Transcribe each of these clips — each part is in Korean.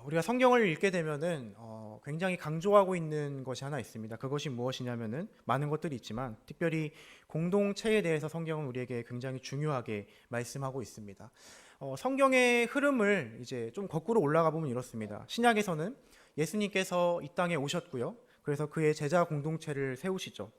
우리가 성경을 읽게 되면은 굉장히 강조하고 있는 것이 하나 있습니다. 그것이 무엇이냐면은 많은 것들이 있지만 특별히 공동체에 대해서 성경은 우리에게 굉장히 중요하게 말씀하고 있습니다. 성경의 흐름을 이제 좀 거꾸로 올라가 보면 이렇습니다. 신약에서는 예수님께서 이 땅에 오셨고요. 그래서 그의 제자 공동체를 세우시죠.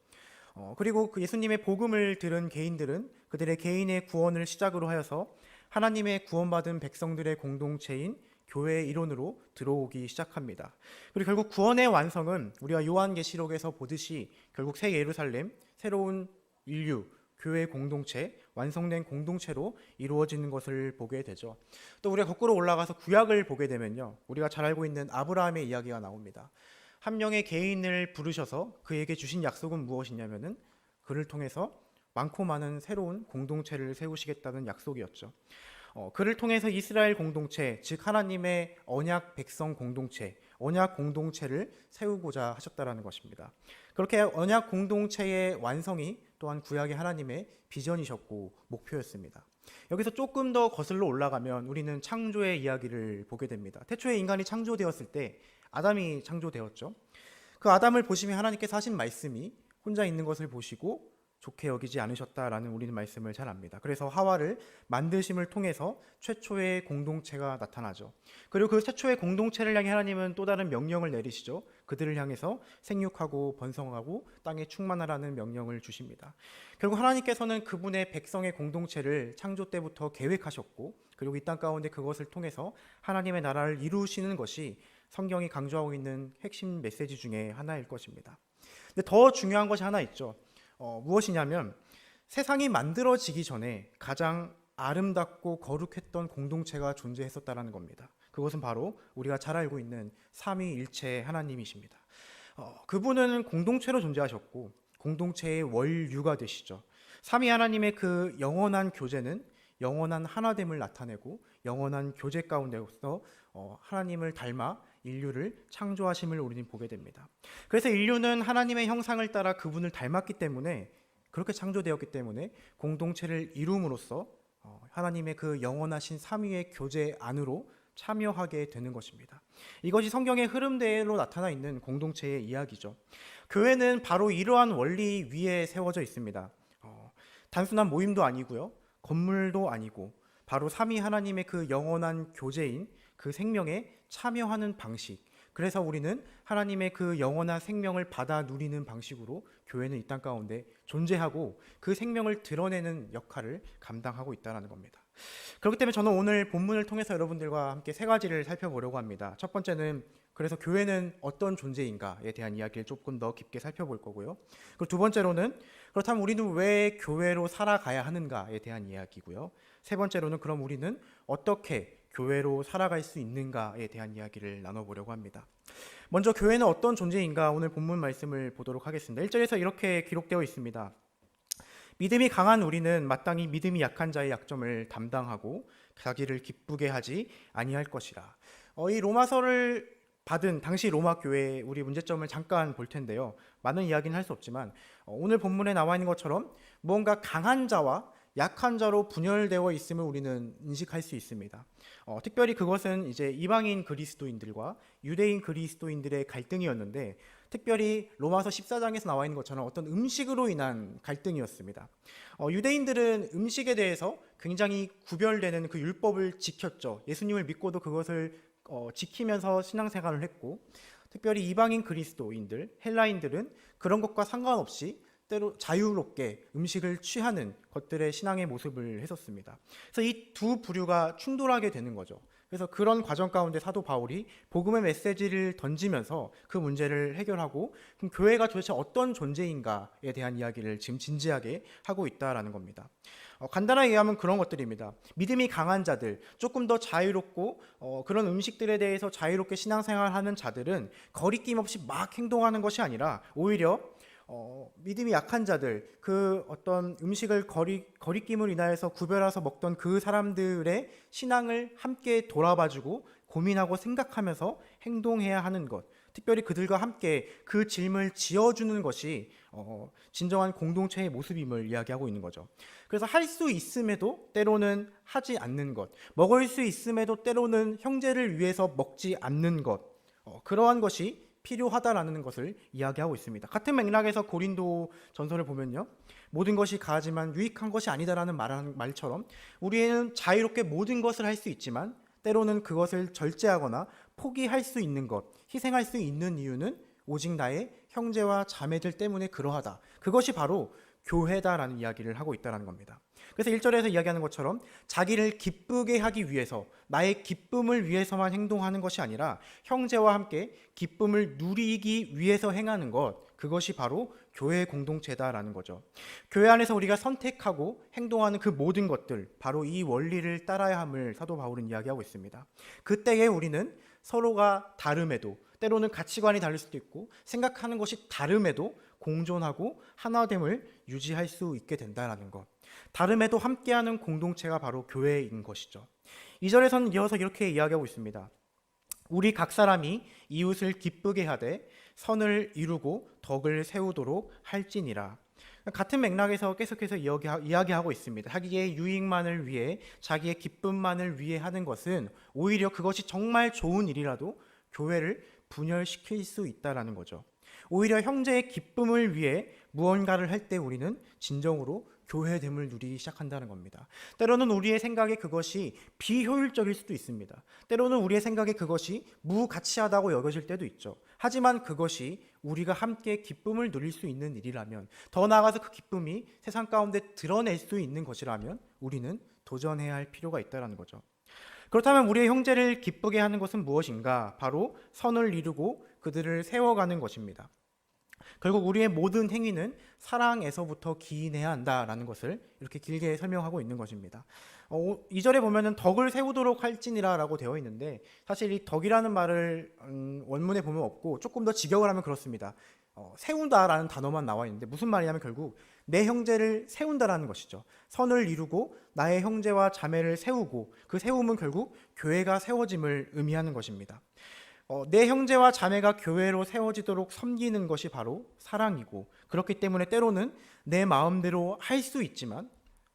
그리고 그 예수님의 복음을 들은 개인들은 그들의 개인의 구원을 시작으로 하여서 하나님의 구원받은 백성들의 공동체인 교회의 일원으로 들어오기 시작합니다. 그리고 결국 구원의 완성은 우리가 요한계시록에서 보듯이 결국 새 예루살렘, 새로운 인류, 교회 공동체, 완성된 공동체로 이루어지는 것을 보게 되죠. 또 우리가 거꾸로 올라가서 구약을 보게 되면요, 우리가 잘 알고 있는 아브라함의 이야기가 나옵니다. 한 명의 개인을 부르셔서 그에게 주신 약속은 무엇이냐면은 그를 통해서 많고 많은 새로운 공동체를 세우시겠다는 약속이었죠. 그를 통해서 이스라엘 공동체, 즉 하나님의 언약 백성 공동체, 언약 공동체를 세우고자 하셨다라는 것입니다. 그렇게 언약 공동체의 완성이 또한 구약의 하나님의 비전이셨고 목표였습니다. 여기서 조금 더 거슬러 올라가면 우리는 창조의 이야기를 보게 됩니다. 태초에 인간이 창조되었을 때 아담이 창조되었죠. 그 아담을 보시면 하나님께서 하신 말씀이 혼자 있는 것을 보시고 좋게 여기지 않으셨다라는 우리는 말씀을 잘 압니다. 그래서 하와를 만드심을 통해서 최초의 공동체가 나타나죠. 그리고 그 최초의 공동체를 향해 하나님은 또 다른 명령을 내리시죠. 그들을 향해서 생육하고 번성하고 땅에 충만하라는 명령을 주십니다. 결국 하나님께서는 그분의 백성의 공동체를 창조 때부터 계획하셨고, 그리고 이 땅 가운데 그것을 통해서 하나님의 나라를 이루시는 것이 성경이 강조하고 있는 핵심 메시지 중에 하나일 것입니다. 근데 더 중요한 것이 하나 있죠. 무엇이냐면 세상이 만들어지기 전에 가장 아름답고 거룩했던 공동체가 존재했었다는 겁니다. 그것은 바로 우리가 잘 알고 있는 삼위일체 하나님이십니다. 그분은 공동체로 존재하셨고 공동체의 원류가 되시죠. 삼위 하나님의 그 영원한 교제는 영원한 하나됨을 나타내고 영원한 교제 가운데서 하나님을 닮아 인류를 창조하심을 우리는 보게 됩니다. 그래서 인류는 하나님의 형상을 따라 그분을 닮았기 때문에, 그렇게 창조되었기 때문에 공동체를 이룸으로써 하나님의 그 영원하신 삼위의 교제 안으로 참여하게 되는 것입니다. 이것이 성경의 흐름대로 나타나 있는 공동체의 이야기죠. 교회는 바로 이러한 원리 위에 세워져 있습니다. 단순한 모임도 아니고요, 건물도 아니고 바로 삼위 하나님의 그 영원한 교제인 그 생명에 참여하는 방식, 그래서 우리는 하나님의 그 영원한 생명을 받아 누리는 방식으로 교회는 이 땅 가운데 존재하고 그 생명을 드러내는 역할을 감당하고 있다는 겁니다. 그렇기 때문에 저는 오늘 본문을 통해서 여러분들과 함께 세 가지를 살펴보려고 합니다. 첫 번째는 그래서 교회는 어떤 존재인가에 대한 이야기를 조금 더 깊게 살펴볼 거고요. 그리고 두 번째로는 그렇다면 우리는 왜 교회로 살아가야 하는가에 대한 이야기고요. 세 번째로는 그럼 우리는 어떻게 교회로 살아갈 수 있는가에 대한 이야기를 나눠보려고 합니다. 먼저 교회는 어떤 존재인가, 오늘 본문 말씀을 보도록 하겠습니다. 1절에서 이렇게 기록되어 있습니다. 믿음이 강한 우리는 마땅히 믿음이 약한 자의 약점을 담당하고 자기를 기쁘게 하지 아니할 것이라. 이 로마서를 받은 당시 로마 교회의 우리 문제점을 잠깐 볼 텐데요. 많은 이야기는 할 수 없지만 오늘 본문에 나와 있는 것처럼 무언가 강한 자와 약한 자로 분열되어 있음을 우리는 인식할 수 있습니다. 특별히 그것은 이제 이방인 그리스도인들과 유대인 그리스도인들의 갈등이었는데, 특별히 로마서 14장에서 나와 있는 것처럼 어떤 음식으로 인한 갈등이었습니다. 유대인들은 음식에 대해서 굉장히 구별되는 그 율법을 지켰죠. 예수님을 믿고도 그것을 지키면서 신앙생활을 했고, 특별히 이방인 그리스도인들, 헬라인들은 그런 것과 상관없이 때로 자유롭게 음식을 취하는 것들의 신앙의 모습을 했었습니다. 그래서 이 두 부류가 충돌하게 되는 거죠. 그래서 그런 과정 가운데 사도 바울이 복음의 메시지를 던지면서 그 문제를 해결하고, 그럼 교회가 도대체 어떤 존재인가에 대한 이야기를 지금 진지하게 하고 있다라는 겁니다. 간단하게 얘기하면 그런 것들입니다. 믿음이 강한 자들, 조금 더 자유롭고 그런 음식들에 대해서 자유롭게 신앙생활하는 자들은 거리낌 없이 막 행동하는 것이 아니라 오히려 믿음이 약한 자들, 그 어떤 음식을 거리낌을 인하여서 구별해서 먹던 그 사람들의 신앙을 함께 돌아봐주고 고민하고 생각하면서 행동해야 하는 것, 특별히 그들과 함께 그 짐을 지어주는 것이 진정한 공동체의 모습임을 이야기하고 있는 거죠. 그래서 할 수 있음에도 때로는 하지 않는 것, 먹을 수 있음에도 때로는 형제를 위해서 먹지 않는 것, 그러한 것이 필요하다라는 것을 이야기하고 있습니다. 같은 맥락에서 고린도 전서를 보면요, 모든 것이 가하지만 유익한 것이 아니다라는 말처럼 우리는 자유롭게 모든 것을 할 수 있지만 때로는 그것을 절제하거나 포기할 수 있는 것, 희생할 수 있는 이유는 오직 나의 형제와 자매들 때문에 그러하다. 그것이 바로 교회다라는 이야기를 하고 있다는 겁니다. 그래서 1절에서 이야기하는 것처럼 자기를 기쁘게 하기 위해서, 나의 기쁨을 위해서만 행동하는 것이 아니라 형제와 함께 기쁨을 누리기 위해서 행하는 것, 그것이 바로 교회 공동체다라는 거죠. 교회 안에서 우리가 선택하고 행동하는 그 모든 것들, 바로 이 원리를 따라야 함을 사도 바울은 이야기하고 있습니다. 그때에 우리는 서로가 다름에도, 때로는 가치관이 다를 수도 있고 생각하는 것이 다름에도 공존하고 하나됨을 유지할 수 있게 된다는 것. 다름에도 함께하는 공동체가 바로 교회인 것이죠. 2절에서는 이어서 이렇게 이야기하고 있습니다. 우리 각 사람이 이웃을 기쁘게 하되 선을 이루고 덕을 세우도록 할지니라. 같은 맥락에서 계속해서 이야기하고 있습니다. 자기의 유익만을 위해, 자기의 기쁨만을 위해 하는 것은 오히려 그것이 정말 좋은 일이라도 교회를 분열시킬 수 있다는 거죠. 오히려 형제의 기쁨을 위해 무언가를 할 때 우리는 진정으로 교회됨을 누리기 시작한다는 겁니다. 때로는 우리의 생각에 그것이 비효율적일 수도 있습니다. 때로는 우리의 생각에 그것이 무가치하다고 여겨질 때도 있죠. 하지만 그것이 우리가 함께 기쁨을 누릴 수 있는 일이라면, 더 나아가서 그 기쁨이 세상 가운데 드러낼 수 있는 것이라면 우리는 도전해야 할 필요가 있다는 거죠. 그렇다면 우리의 형제를 기쁘게 하는 것은 무엇인가? 바로 선을 이루고 그들을 세워가는 것입니다. 결국 우리의 모든 행위는 사랑에서부터 기인해야 한다라는 것을 이렇게 길게 설명하고 있는 것입니다. 2절에 보면은 덕을 세우도록 할지니라라고 되어 있는데, 사실 이 덕이라는 말을 원문에 보면 없고 조금 더 직역을 하면 그렇습니다. 세운다라는 단어만 나와 있는데 무슨 말이냐면 결국 내 형제를 세운다라는 것이죠. 선을 이루고 나의 형제와 자매를 세우고, 그 세움은 결국 교회가 세워짐을 의미하는 것입니다. 내 형제와 자매가 교회로 세워지도록 섬기는 것이 바로 사랑이고, 그렇기 때문에 때로는 내 마음대로 할 수 있지만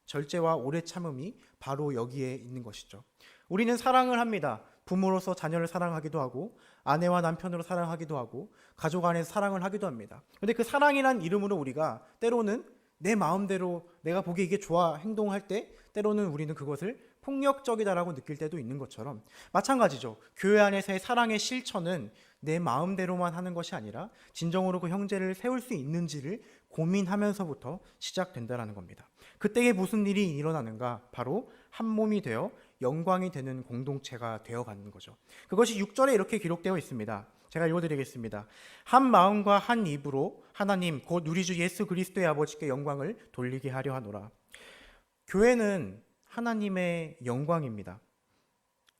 절제와 오래 참음이 바로 여기에 있는 것이죠. 우리는 사랑을 합니다. 부모로서 자녀를 사랑하기도 하고, 아내와 남편으로 사랑하기도 하고, 가족 안에서 사랑을 하기도 합니다. 그런데 그 사랑이란 이름으로 우리가 때로는 내 마음대로 내가 보기에 이게 좋아 행동할 때 때로는 우리는 그것을 폭력적이다라고 느낄 때도 있는 것처럼, 마찬가지죠. 교회 안에서의 사랑의 실천은 내 마음대로만 하는 것이 아니라 진정으로 그 형제를 세울 수 있는지를 고민하면서부터 시작된다는 겁니다. 그때에 무슨 일이 일어나는가? 바로 한 몸이 되어 영광이 되는 공동체가 되어가는 거죠. 그것이 6절에 이렇게 기록되어 있습니다. 제가 읽어드리겠습니다. 한 마음과 한 입으로 하나님 곧 우리 주 예수 그리스도의 아버지께 영광을 돌리게 하려 하노라. 교회는 하나님의 영광입니다.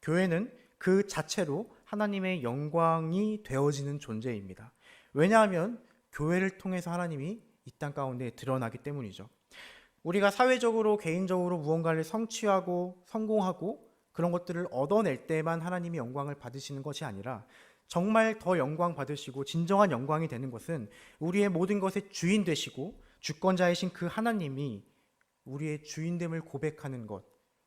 교회는 그 자체로 하나님의 영광이 되어지는 존재입니다. 왜냐하면 교회를 통해서 하나님이 이 땅 가운데 드러나기 때문이죠. 우리가 사회적으로 개인적으로 무언가를 성취하고 성공하고 그런 것들을 얻어낼 때만 하나님이 영광을 받으시는 것이 아니라, 정말 더 영광 받으시고 진정한 영광이 되는 것은 우리의 모든 것의 주인 되시고 주권자이신 그 하나님이 우리의 주인됨을 고백하는 것,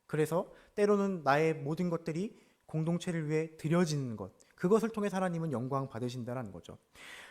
그래서 때로는 나의 모든 것들이 공동체를 위해 드려지는 것, 그것을 통해 하나님은 영광 받으신다는 거죠.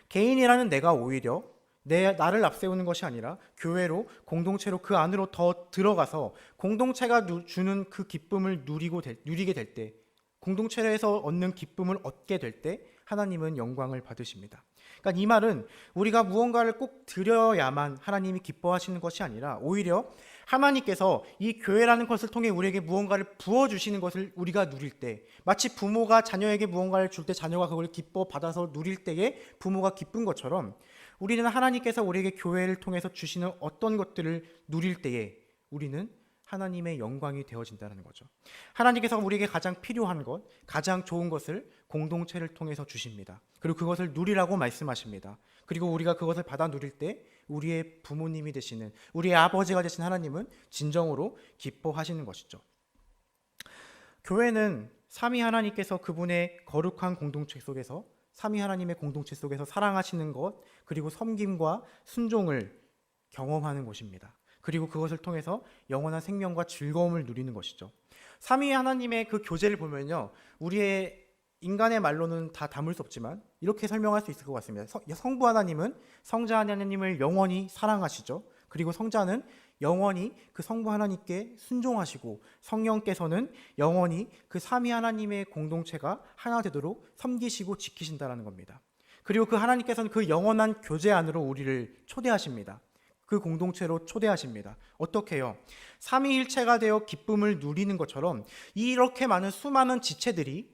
개인이라는 내가 오히려 나를 앞세우는 것이 아니라 교회로, 공동체로 그 안으로 더 들어가서 공동체가 주는 그 기쁨을 누리게 될 때, 공동체에서 얻는 기쁨을 얻게 될 때 하나님은 영광을 받으십니다. 그러니까 이 말은 우리가 무언가를 꼭 드려야만 하나님이 기뻐하시는 것이 아니라, 오히려 하나님께서 이 교회라는 것을 통해 우리에게 무언가를 부어주시는 것을 우리가 누릴 때, 마치 부모가 자녀에게 무언가를 줄 때 자녀가 그걸 기뻐 받아서 누릴 때에 부모가 기쁜 것처럼, 우리는 하나님께서 우리에게 교회를 통해서 주시는 어떤 것들을 누릴 때에 우리는 하나님의 영광이 되어진다는 거죠. 하나님께서 우리에게 가장 필요한 것, 가장 좋은 것을 공동체를 통해서 주십니다. 그리고 그것을 누리라고 말씀하십니다. 그리고 우리가 그것을 받아 누릴 때 우리의 부모님이 되시는, 우리의 아버지가 되신 하나님은 진정으로 기뻐하시는 것이죠. 교회는 삼위 하나님께서 그분의 거룩한 공동체 속에서 삼위 하나님의 공동체 속에서 사랑하시는 것, 그리고 섬김과 순종을 경험하는 것입니다. 그리고 그것을 통해서 영원한 생명과 즐거움을 누리는 것이죠. 삼위 하나님의 그 교제를 보면요, 우리의 인간의 말로는 다 담을 수 없지만 이렇게 설명할 수 있을 것 같습니다. 성부 하나님은 성자 하나님을 영원히 사랑하시죠. 그리고 성자는 영원히 그 성부 하나님께 순종하시고, 성령께서는 영원히 그 삼위 하나님의 공동체가 하나 되도록 섬기시고 지키신다는 겁니다. 그리고 그 하나님께서는 그 영원한 교제 안으로 우리를 초대하십니다. 그 공동체로 초대하십니다. 어떻게요? 삼위일체가 되어 기쁨을 누리는 것처럼 이렇게 많은 수많은 지체들이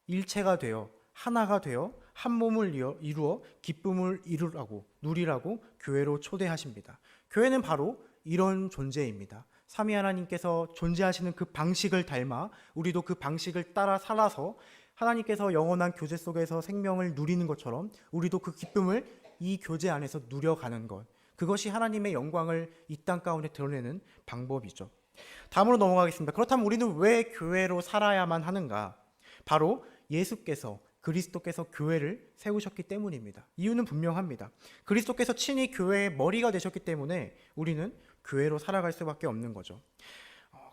일체가 되어 하나가 되어 한 몸을 이루어 기쁨을 누리라고 교회로 초대하십니다. 교회는 바로 이런 존재입니다. 삼위 하나님께서 존재하시는 그 방식을 닮아 우리도 그 방식을 따라 살아서 하나님께서 영원한 교제 속에서 생명을 누리는 것처럼 우리도 그 기쁨을 이 교제 안에서 누려가는 것, 그것이 하나님의 영광을 이 땅 가운데 드러내는 방법이죠. 다음으로 넘어가겠습니다. 그렇다면 우리는 왜 교회로 살아야만 하는가? 바로 예수께서, 그리스도께서 교회를 세우셨기 때문입니다. 이유는 분명합니다. 그리스도께서 친히 교회의 머리가 되셨기 때문에 우리는 교회로 살아갈 수밖에 없는 거죠.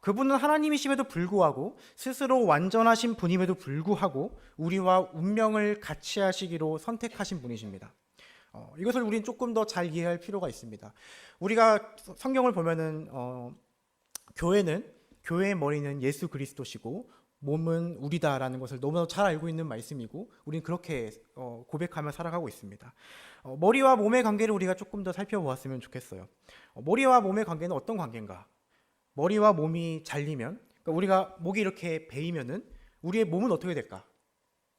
그분은 하나님이심에도 불구하고, 스스로 완전하신 분임에도 불구하고 우리와 운명을 같이 하시기로 선택하신 분이십니다. 이것을 우리는 조금 더 잘 이해할 필요가 있습니다. 우리가 성경을 보면은 교회의 머리는 예수 그리스도시고 몸은 우리다라는 것을 너무나 잘 알고 있는 말씀이고, 우리는 그렇게 고백하며 살아가고 있습니다. 머리와 몸의 관계를 우리가 조금 더 살펴보았으면 좋겠어요. 머리와 몸의 관계는 어떤 관계인가? 머리와 몸이 잘리면, 그러니까 우리가 목이 이렇게 베이면은 우리의 몸은 어떻게 될까?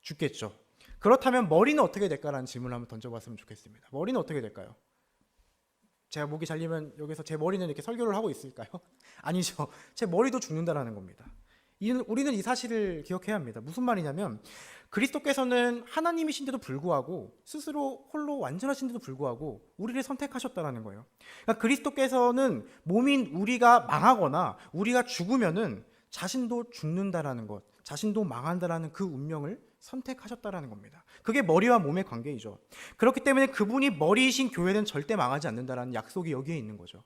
죽겠죠. 그렇다면 머리는 어떻게 될까라는 질문을 한번 던져봤으면 좋겠습니다. 머리는 어떻게 될까요? 제가 목이 잘리면 여기서 제 머리는 이렇게 설교를 하고 있을까요? 아니죠. 제 머리도 죽는다라는 겁니다. 우리는 이 사실을 기억해야 합니다. 무슨 말이냐면, 그리스도께서는 하나님이신데도 불구하고, 스스로 홀로 완전하신데도 불구하고 우리를 선택하셨다는 거예요. 그러니까 그리스도께서는 몸인 우리가 망하거나 우리가 죽으면은 자신도 죽는다라는 것, 자신도 망한다라는 그 운명을 선택하셨다라는 겁니다. 그게 머리와 몸의 관계이죠. 그렇기 때문에 그분이 머리이신 교회는 절대 망하지 않는다라는 약속이 여기에 있는 거죠.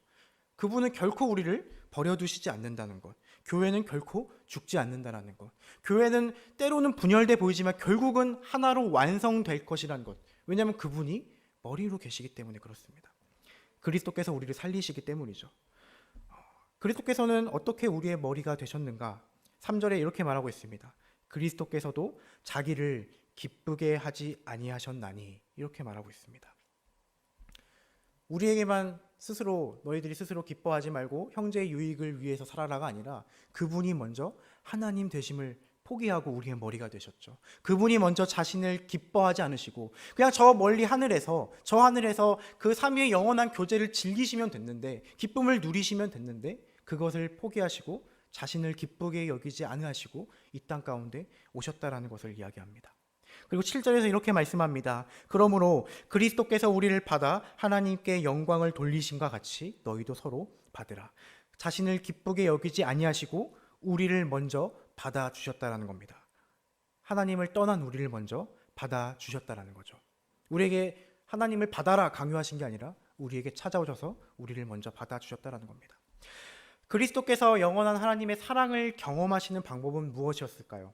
그분은 결코 우리를 버려두시지 않는다는 것, 교회는 결코 죽지 않는다는 것, 교회는 때로는 분열돼 보이지만 결국은 하나로 완성될 것이라는 것, 왜냐하면 그분이 머리로 계시기 때문에 그렇습니다. 그리스도께서 우리를 살리시기 때문이죠. 그리스도께서는 어떻게 우리의 머리가 되셨는가? 3절에 이렇게 말하고 있습니다. 그리스도께서도 자기를 기쁘게 하지 아니하셨나니, 이렇게 말하고 있습니다. 우리에게만 너희들이 스스로 기뻐하지 말고 형제의 유익을 위해서 살아라가 아니라, 그분이 먼저 하나님 되심을 포기하고 우리의 머리가 되셨죠. 그분이 먼저 자신을 기뻐하지 않으시고 그냥 저 멀리 하늘에서 그 삼위의 영원한 교제를 즐기시면 됐는데, 기쁨을 누리시면 됐는데, 그것을 포기하시고 자신을 기쁘게 여기지 않으시고 이 땅 가운데 오셨다라는 것을 이야기합니다. 그리고 7절에서 이렇게 말씀합니다. 그러므로 그리스도께서 우리를 받아 하나님께 영광을 돌리심과 같이 너희도 서로 받으라. 자신을 기쁘게 여기지 아니하시고 우리를 먼저 받아 주셨다라는 겁니다. 하나님을 떠난 우리를 먼저 받아 주셨다라는 거죠. 우리에게 하나님을 받아라 강요하신 게 아니라 우리에게 찾아오셔서 우리를 먼저 받아 주셨다라는 겁니다. 그리스도께서 영원한 하나님의 사랑을 경험하시는 방법은 무엇이었을까요?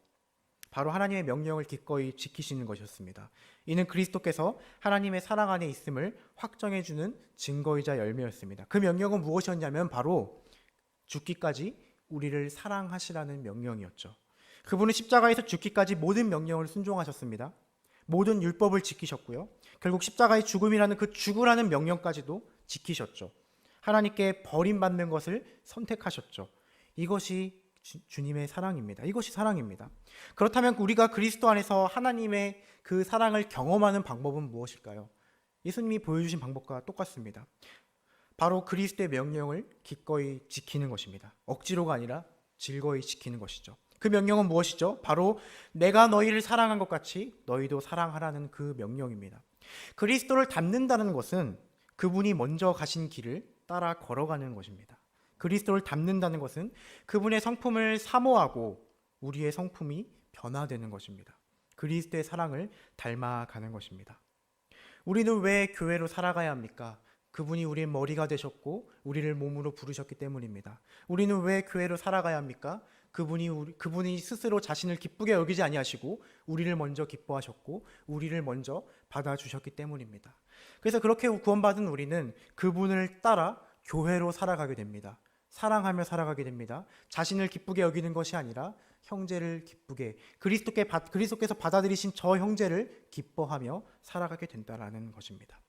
바로 하나님의 명령을 기꺼이 지키시는 것이었습니다. 이는 그리스도께서 하나님의 사랑 안에 있음을 확정해주는 증거이자 열매였습니다. 그 명령은 무엇이었냐면 바로 죽기까지 우리를 사랑하시라는 명령이었죠. 그분은 십자가에서 죽기까지 모든 명령을 순종하셨습니다. 모든 율법을 지키셨고요. 결국 십자가의 죽음이라는 그 죽으라는 명령까지도 지키셨죠. 하나님께 버림받는 것을 선택하셨죠. 이것이 주님의 사랑입니다. 이것이 사랑입니다. 그렇다면 우리가 그리스도 안에서 하나님의 그 사랑을 경험하는 방법은 무엇일까요? 예수님이 보여주신 방법과 똑같습니다. 바로 그리스도의 명령을 기꺼이 지키는 것입니다. 억지로가 아니라 즐거이 지키는 것이죠. 그 명령은 무엇이죠? 바로 내가 너희를 사랑한 것 같이 너희도 사랑하라는 그 명령입니다. 그리스도를 닮는다는 것은 그분이 먼저 가신 길을 따라 걸어가는 것입니다. 그리스도를 닮는다는 것은 그분의 성품을 사모하고 우리의 성품이 변화되는 것입니다. 그리스도의 사랑을 닮아가는 것입니다. 우리는 왜 교회로 살아가야 합니까? 그분이 우리의 머리가 되셨고 우리를 몸으로 부르셨기 때문입니다. 우리는 왜 교회로 살아가야 합니까? 그분이 스스로 자신을 기쁘게 여기지 아니하시고 우리를 먼저 기뻐하셨고 우리를 먼저 받아주셨기 때문입니다. 그래서 그렇게 구원받은 우리는 그분을 따라 교회로 살아가게 됩니다. 사랑하며 살아가게 됩니다. 자신을 기쁘게 여기는 것이 아니라 형제를 기쁘게, 그리스도께서 받아들이신 저 형제를 기뻐하며 살아가게 된다라는 것입니다.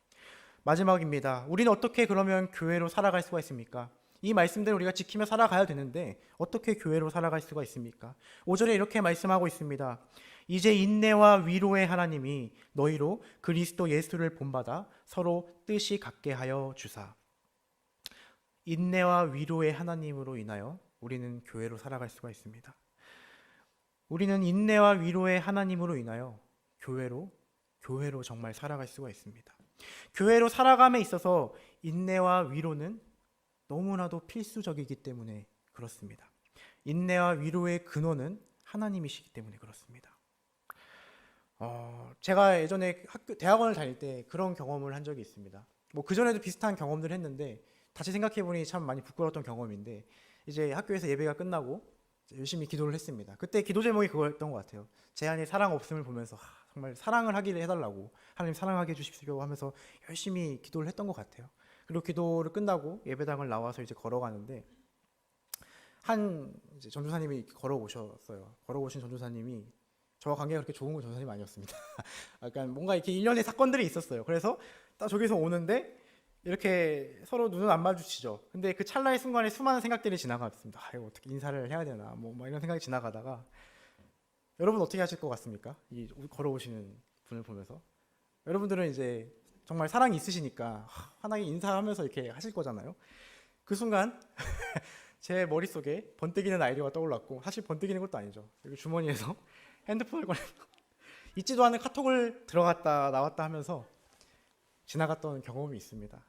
마지막입니다. 우리는 어떻게 그러면 교회로 살아갈 수가 있습니까? 이 말씀들을 우리가 지키며 살아가야 되는데 어떻게 교회로 살아갈 수가 있습니까? 5절에 이렇게 말씀하고 있습니다. 이제 인내와 위로의 하나님이 너희로 그리스도 예수를 본받아 서로 뜻이 같게 하여 주사. 인내와 위로의 하나님으로 인하여 우리는 교회로 살아갈 수가 있습니다. 우리는 인내와 위로의 하나님으로 인하여 교회로 정말 살아갈 수가 있습니다. 교회로 살아감에 있어서 인내와 위로는 너무나도 필수적이기 때문에 그렇습니다. 인내와 위로의 근원은 하나님이시기 때문에 그렇습니다. 제가 예전에 대학원을 다닐 때 그런 경험을 한 적이 있습니다. 뭐 그전에도 비슷한 경험들을 했는데 다시 생각해보니 참 많이 부끄러웠던 경험인데, 이제 학교에서 예배가 끝나고 열심히 기도를 했습니다. 그때 기도 제목이 그거였던 것 같아요. 제 안에 사랑 없음을 보면서 정말 사랑을 하기를 해달라고, 하나님 사랑하게 해주십시오 하면서 열심히 기도를 했던 것 같아요. 그리고 기도를 끝나고 예배당을 나와서 이제 걸어가는데 이제 전도사님이 걸어오셨어요. 걸어오신 전도사님이 저와 관계가 그렇게 좋은 전도사님이 아니었습니다. 약간 뭔가 이렇게 일련의 사건들이 있었어요. 그래서 딱 저기서 오는데 이렇게 서로 눈은 안 마주치죠. 근데 그 찰나의 순간에 수많은 생각들이 지나갔습니다. 이거 어떻게 인사를 해야 되나, 뭐 이런 생각이 지나가다가, 여러분 어떻게 하실 것 같습니까? 이 걸어오시는 분을 보면서 여러분들은 이제 정말 사랑이 있으시니까 환하게 인사하면서 이렇게 하실 거잖아요. 그 순간 제 머릿속에 번뜩이는 아이디어가 떠올랐고, 사실 번뜩이는 것도 아니죠. 여기 주머니에서 핸드폰을 꺼내서 있지도 않은 카톡을 들어갔다 나왔다 하면서 지나갔던 경험이 있습니다.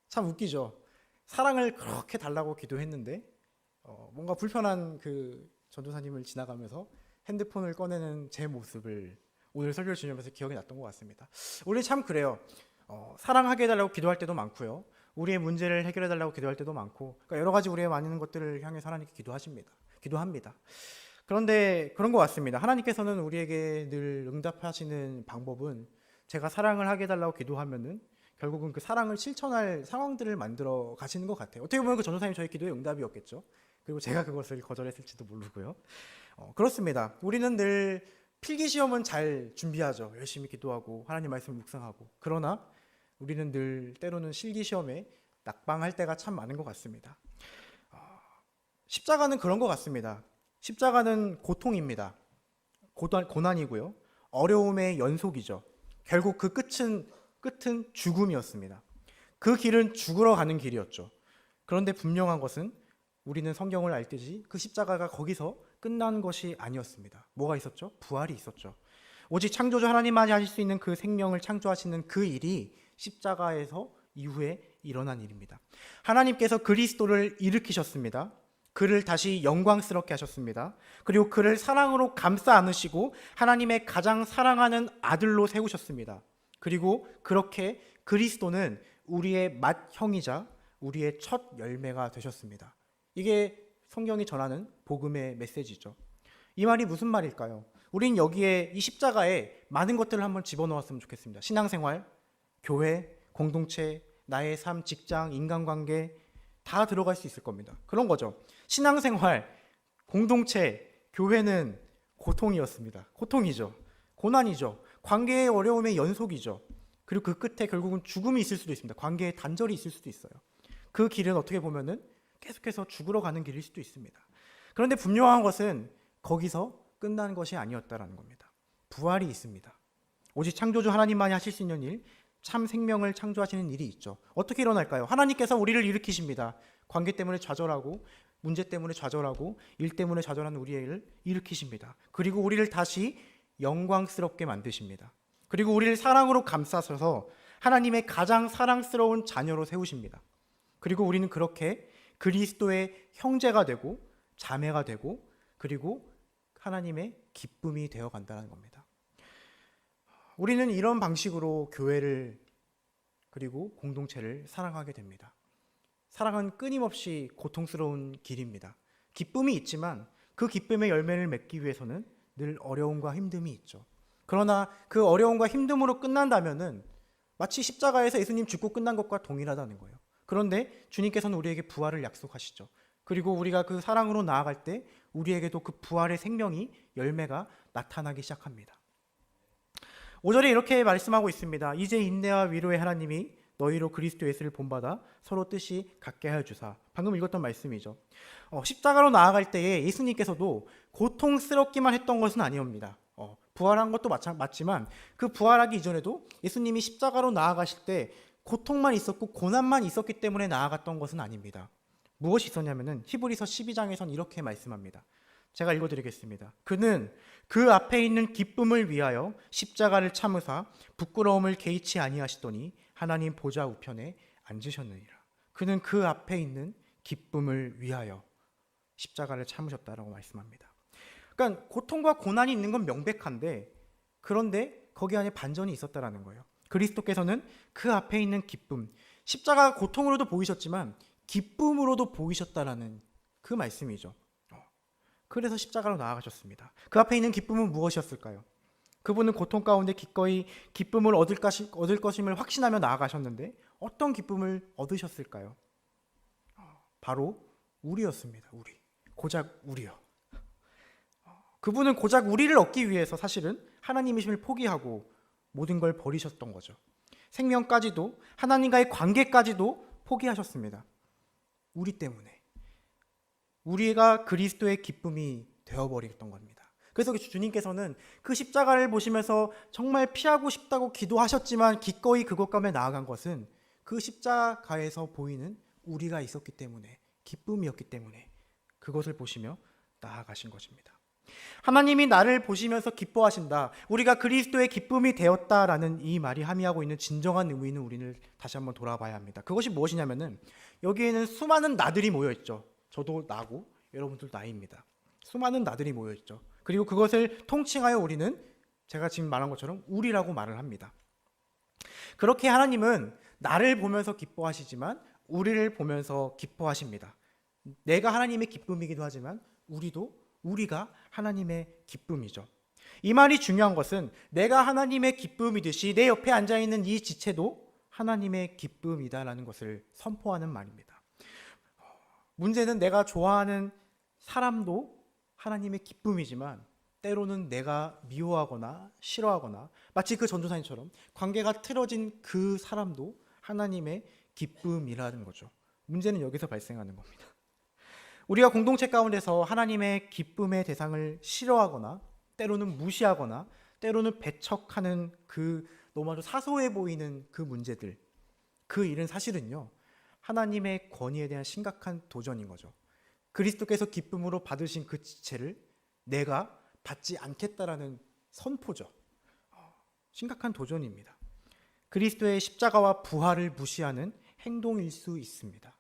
참 웃기죠. 사랑을 그렇게 달라고 기도했는데 뭔가 불편한 그 전도사님을 지나가면서 핸드폰을 꺼내는 제 모습을 오늘 설교를 준비하면서 기억이 났던 것 같습니다. 우리 참 그래요. 사랑하게 해달라고 기도할 때도 많고요. 우리의 문제를 해결해달라고 기도할 때도 많고, 그러니까 여러 가지 우리의 많은 것들을 향해서 하나님께 기도합니다. 그런데 그런 것 같습니다. 하나님께서는 우리에게 늘 응답하시는 방법은, 제가 사랑을 하게 해달라고 기도하면은 결국은 그 사랑을 실천할 상황들을 만들어 가시는 것 같아요. 어떻게 보면 그 전도사님이 저희 기도의 응답이었겠죠. 그리고 제가 그것을 거절했을지도 모르고요. 그렇습니다. 우리는 늘 필기시험은 잘 준비하죠. 열심히 기도하고 하나님 말씀을 묵상하고. 그러나 우리는 늘 때로는 실기시험에 낙방할 때가 참 많은 것 같습니다. 십자가는 그런 것 같습니다. 십자가는 고통입니다. 고난이고요. 어려움의 연속이죠. 결국 그 끝은 죽음이었습니다. 그 길은 죽으러 가는 길이었죠. 그런데 분명한 것은 우리는 성경을 알듯이 그 십자가가 거기서 끝난 것이 아니었습니다. 뭐가 있었죠? 부활이 있었죠. 오직 창조주 하나님만이 하실 수 있는 그 생명을 창조하시는 그 일이 십자가에서 이후에 일어난 일입니다. 하나님께서 그리스도를 일으키셨습니다. 그를 다시 영광스럽게 하셨습니다. 그리고 그를 사랑으로 감싸 안으시고 하나님의 가장 사랑하는 아들로 세우셨습니다. 그리고 그렇게 그리스도는 우리의 맏형이자 우리의 첫 열매가 되셨습니다. 이게 성경이 전하는 복음의 메시지죠. 이 말이 무슨 말일까요? 우린 여기에 이 십자가에 많은 것들을 한번 집어넣었으면 좋겠습니다. 신앙생활, 교회, 공동체, 나의 삶, 직장, 인간관계 다 들어갈 수 있을 겁니다. 그런 거죠. 신앙생활, 공동체, 교회는 고통이었습니다. 고통이죠. 고난이죠. 관계의 어려움의 연속이죠. 그리고 그 끝에 결국은 죽음이 있을 수도 있습니다. 관계의 단절이 있을 수도 있어요. 그 길은 어떻게 보면은 계속해서 죽으러 가는 길일 수도 있습니다. 그런데 분명한 것은 거기서 끝난 것이 아니었다라는 겁니다. 부활이 있습니다. 오직 창조주 하나님만이 하실 수 있는 일, 참 생명을 창조하시는 일이 있죠. 어떻게 일어날까요? 하나님께서 우리를 일으키십니다. 관계 때문에 좌절하고, 문제 때문에 좌절하고, 일 때문에 좌절하는 우리를 일으키십니다. 그리고 우리를 다시 영광스럽게 만드십니다. 그리고 우리를 사랑으로 감싸셔서 하나님의 가장 사랑스러운 자녀로 세우십니다. 그리고 우리는 그렇게 그리스도의 형제가 되고 자매가 되고, 그리고 하나님의 기쁨이 되어 간다는 겁니다. 우리는 이런 방식으로 교회를 그리고 공동체를 사랑하게 됩니다. 사랑은 끊임없이 고통스러운 길입니다. 기쁨이 있지만 그 기쁨의 열매를 맺기 위해서는 늘 어려움과 힘듦이 있죠. 그러나 그 어려움과 힘듦으로 끝난다면은 마치 십자가에서 예수님 죽고 끝난 것과 동일하다는 거예요. 그런데 주님께서는 우리에게 부활을 약속하시죠. 그리고 우리가 그 사랑으로 나아갈 때 우리에게도 그 부활의 생명이 열매가 나타나기 시작합니다. 5절에 이렇게 말씀하고 있습니다. 이제 인내와 위로의 하나님이 너희로 그리스도 예수를 본받아 서로 뜻이 같게 하여 주사. 방금 읽었던 말씀이죠. 십자가로 나아갈 때에 예수님께서도 고통스럽기만 했던 것은 아니옵니다. 부활한 것도 맞지만 그 부활하기 이전에도 예수님이 십자가로 나아가실 때 고통만 있었고 고난만 있었기 때문에 나아갔던 것은 아닙니다. 무엇이 있었냐면은 히브리서 12장에선 이렇게 말씀합니다. 제가 읽어드리겠습니다. 그는 그 앞에 있는 기쁨을 위하여 십자가를 참으사 부끄러움을 개의치 아니하시더니 하나님 보좌 우편에 앉으셨느니라. 그는 그 앞에 있는 기쁨을 위하여 십자가를 참으셨다라고 말씀합니다. 그러니까 고통과 고난이 있는 건 명백한데 그런데 거기 안에 반전이 있었다라는 거예요. 그리스도께서는 그 앞에 있는 기쁨, 십자가 고통으로도 보이셨지만 기쁨으로도 보이셨다라는 그 말씀이죠. 그래서 십자가로 나아가셨습니다. 그 앞에 있는 기쁨은 무엇이었을까요? 그분은 고통 가운데 기꺼이 기쁨을 얻을 것임을 확신하며 나아가셨는데 어떤 기쁨을 얻으셨을까요? 바로 우리였습니다. 우리. 고작 우리요. 그분은 고작 우리를 얻기 위해서 사실은 하나님이심을 포기하고 모든 걸 버리셨던 거죠. 생명까지도 하나님과의 관계까지도 포기하셨습니다. 우리 때문에. 우리가 그리스도의 기쁨이 되어버렸던 겁니다. 그래서 주님께서는 그 십자가를 보시면서 정말 피하고 싶다고 기도하셨지만 기꺼이 그것 가운데 나아간 것은 그 십자가에서 보이는 우리가 있었기 때문에, 기쁨이었기 때문에 그것을 보시며 나아가신 것입니다. 하나님이 나를 보시면서 기뻐하신다, 우리가 그리스도의 기쁨이 되었다라는 이 말이 함의하고 있는 진정한 의미는 우리는 다시 한번 돌아봐야 합니다. 그것이 무엇이냐면은 여기에는 수많은 나들이 모여있죠. 저도 나고 여러분들 나입니다. 수많은 나들이 모여있죠. 그리고 그것을 통칭하여 우리는 제가 지금 말한 것처럼 우리라고 말을 합니다. 그렇게 하나님은 나를 보면서 기뻐하시지만 우리를 보면서 기뻐하십니다. 내가 하나님의 기쁨이기도 하지만 우리가 하나님의 기쁨이죠. 이 말이 중요한 것은 내가 하나님의 기쁨이듯이 내 옆에 앉아있는 이 지체도 하나님의 기쁨이다라는 것을 선포하는 말입니다. 문제는 내가 좋아하는 사람도 하나님의 기쁨이지만 때로는 내가 미워하거나 싫어하거나 마치 그 전도사님처럼 관계가 틀어진 그 사람도 하나님의 기쁨이라는 거죠. 문제는 여기서 발생하는 겁니다. 우리가 공동체 가운데서 하나님의 기쁨의 대상을 싫어하거나 때로는 무시하거나 때로는 배척하는 그 너무나도 사소해 보이는 그 문제들, 그 일은 사실은요 하나님의 권위에 대한 심각한 도전인 거죠. 그리스도께서 기쁨으로 받으신 그 지체를 내가 받지 않겠다라는 선포죠. 심각한 도전입니다. 그리스도의 십자가와 부활을 무시하는 행동일 수 있습니다.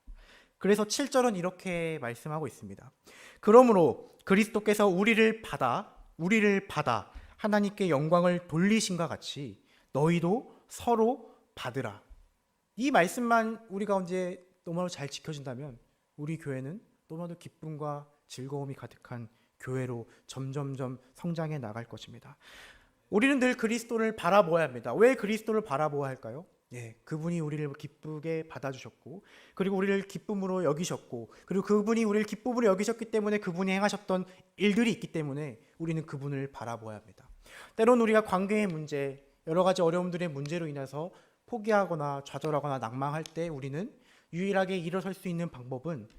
그래서 7절은 이렇게 말씀하고 있습니다. 그러므로 그리스도께서 우리를 받아 하나님께 영광을 돌리신과 같이 너희도 서로 받으라. 이 말씀만 우리 가운데 너무나도 잘 지켜진다면 우리 교회는 너무나도 기쁨과 즐거움이 가득한 교회로 점점점 성장해 나갈 것입니다. 우리는 늘 그리스도를 바라보아야 합니다. 왜 그리스도를 바라보아야 할까요? 그분이 우리를 기쁘게 받아주셨고 그리고 우리를 기쁨으로 여기셨고 그리고 그분이 우리를 기쁨으로 여기셨기 때문에 그분이 행하셨던 일들이 있기 때문에 우리는 그분을 바라보아야 합니다. 때로는 우리가 관계의 문제, 여러 가지 어려움들의 문제로 인해서 포기하거나 좌절하거나 낙망할 때 우리는 유일하게 일어설 수 있는 방법은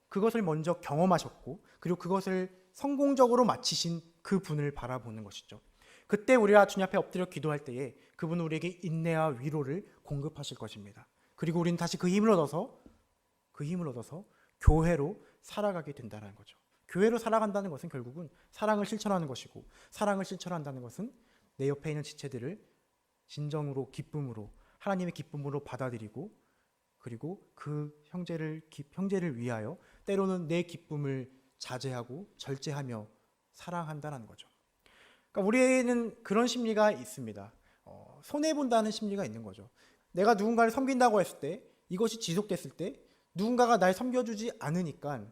그것을 먼저 경험하셨고 그리고 그것을 성공적으로 마치신 그 분을 바라보는 것이죠. 그때 우리가 주님 앞에 엎드려 기도할 때에 그분은 우리에게 인내와 위로를 공급하실 것입니다. 그리고 우리는 다시 그 힘을 얻어서 교회로 살아가게 된다는 거죠. 교회로 살아간다는 것은 결국은 사랑을 실천하는 것이고 사랑을 실천한다는 것은 내 옆에 있는 지체들을 진정으로 기쁨으로 하나님의 기쁨으로 받아들이고 그리고 그 형제를 위하여 때로는 내 기쁨을 자제하고 절제하며 사랑한다는 거죠. 그러니까 우리는 그런 심리가 있습니다. 손해본다는 심리가 있는 거죠. 내가 누군가를 섬긴다고 했을 때, 이것이 지속됐을 때 누군가가 날 섬겨주지 않으니까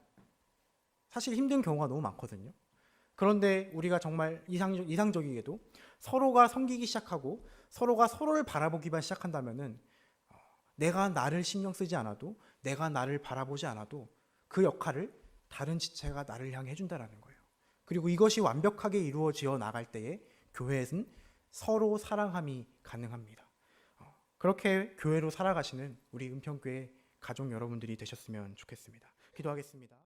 사실 힘든 경우가 너무 많거든요. 그런데 우리가 정말 이상적이게도 서로가 섬기기 시작하고 서로가 서로를 바라보기만 시작한다면은 내가 나를 신경 쓰지 않아도, 내가 나를 바라보지 않아도 그 역할을 다른 지체가 나를 향해 해준다라는 거예요. 그리고 이것이 완벽하게 이루어지어 나갈 때에 교회는 서로 사랑함이 가능합니다. 그렇게 교회로 살아가시는 우리 은평교회 가족 여러분들이 되셨으면 좋겠습니다. 기도하겠습니다.